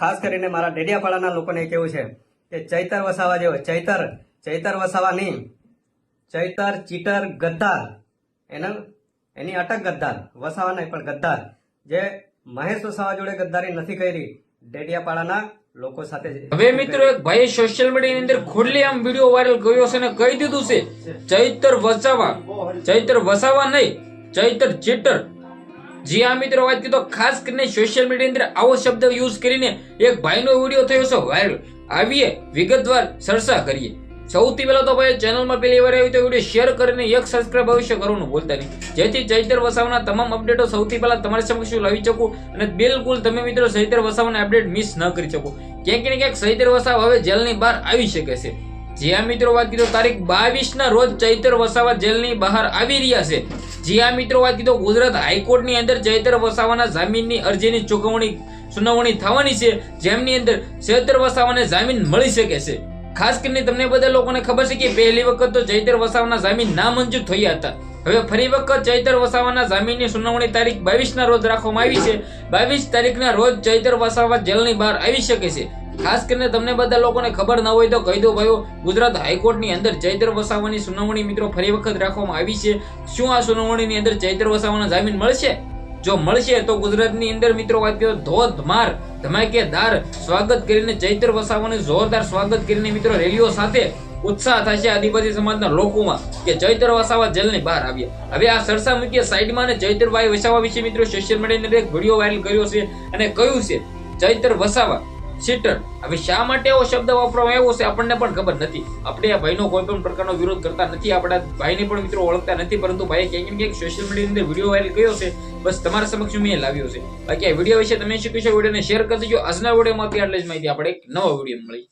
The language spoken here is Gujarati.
ખાસ કરીને મારા ડેડિયાપાડાના લોકોને કેવું છે કે ચૈતર વસાવા જેવો ચૈતર વસાવા નહીં, ચૈતર ચીટર ગદ્દાર, એની અટક ગદ્દાર, વસાવા નહીં પણ ગદ્દાર, જે મહેશ વસાવા જોડે ગદ્દારી નથી કરી, ડેડિયાપાડાના લોકો સાથે. હવે મિત્રો એક ભાઈએ સોશિયલ મીડિયાની અંદર ખુલ્લી આમ વિડીયો વાયરલ કર્યો છે અને કહી દીધું છે ચૈતર વસાવા નહીં, ચૈતર ચીટર. જી આ મિત્રો વાત કીધો, ખાસ કરીને સોશિયલ મીડિયા અંદર આવો શબ્દ યુઝ કરીને એક ભાઈનો વિડીયો થયો છે વાયરલ. આવીએ વિગતવાર ચર્ચા કરીએ. સૌથી પહેલા તો ભાઈ ચેનલમાં પહેલી વાર આવી તો વિડીયો શેર કરીને એક સબસ્ક્રાઇબ અવશ્ય કરવાનું ભૂલતા નહીં, જેથી ચૈતર વસાવાના તમામ અપડેટો સૌથી પહેલા તમારી સમક્ષ લાવી શકું અને બિલકુલ તમે મિત્રો ચૈતર વસાવાના અપડેટ મિસ ન કરી શકો. ક્યાંક ને ક્યાંક ચૈતર વસાવા હવે જેલની બહાર આવી શકે છે. જી આ મિત્રો વાત કીધો, તારીખ 22 ના રોજ ચૈતર વસાવા જેલની બહાર આવી રહ્યા છે. જી આ મિત્રો વાત કીધો, ગુજરાત હાઈકોર્ટની અંદર ચૈતર વસાવાના જામીનની અરજીની સુનાવણી થવાની છે, જેમની અંદર ચૈતર વસાવાને જામીન મળી શકે છે. ખાસ કરીને તમને બધા લોકોને ખબર છે કે પહેલી વખત તો ચૈતર વસાવાના જામીન નામંજૂર થયા હતા. હવે ફરી વખત ચૈતર વસાવાના જામીનની સુનાવણી તારીખ 22 ના રોજ રાખવામાં આવી છે. 22 તારીખના રોજ ચૈતર વસાવા જેલની બહાર આવી શકે છે. ખાસ કરીને તમને બધા લોકોને ખબર ન હોય તો કહી દો ભાઈઓ, ગુજરાત હાઈકોર્ટની અંદર ચૈતર વસાવાની સુનાવણી મિત્રો ફરી વખત રાખવામાં આવી છે. શું આ સુનાવણીની અંદર ચૈતર વસાવાના જામીન મળશે? જો મળશે તો ગુજરાતની અંદર મિત્રો વાત કરીએ ધોધમાર ધમાકેદાર સ્વાગત કરીને ચૈતર વસાવાનું જોરદાર સ્વાગત કરીને મિત્રો રેલીઓ સાથે ઉત્સાહ થશે આદિવાસી સમાજના લોકોમાં કે ચૈતર વસાવા જેલની બહાર આવ્યા. હવે આ ચર્ચા મૂકીએ સાઈડમાં અને ચૈતરભાઈ વસાવા વિશે મિત્રો સોશિયલ મીડિયાની અંદર એક વિડીયો વાયરલ કર્યો છે અને કહ્યું છે ચૈતર વસાવા ચીટર. હવે શા માટે એવો શબ્દ વાપરવામાં આવ્યો છે આપણને પણ ખબર નથી. આપણે આ ભાઈનો કોઈ પણ પ્રકારનો વિરોધ કરતા નથી, આપણા ભાઈને પણ મિત્રો ઓળખતા નથી, પરંતુ ભાઈએ ક્યાંક ને ક્યાંક સોશિયલ મીડિયાની અંદર વિડીયો વાયરલ કર્યો છે, બસ તમારા સમક્ષ મેં લાવ્યો છે. બાકી આ વિડીયો વિશે તમે શું કહેશો? વિડીયોને શેર કરી દેજો. આજના વિડીયોમાં આટલી જ માહિતી. આપણે એક નવો વિડીયો મળી.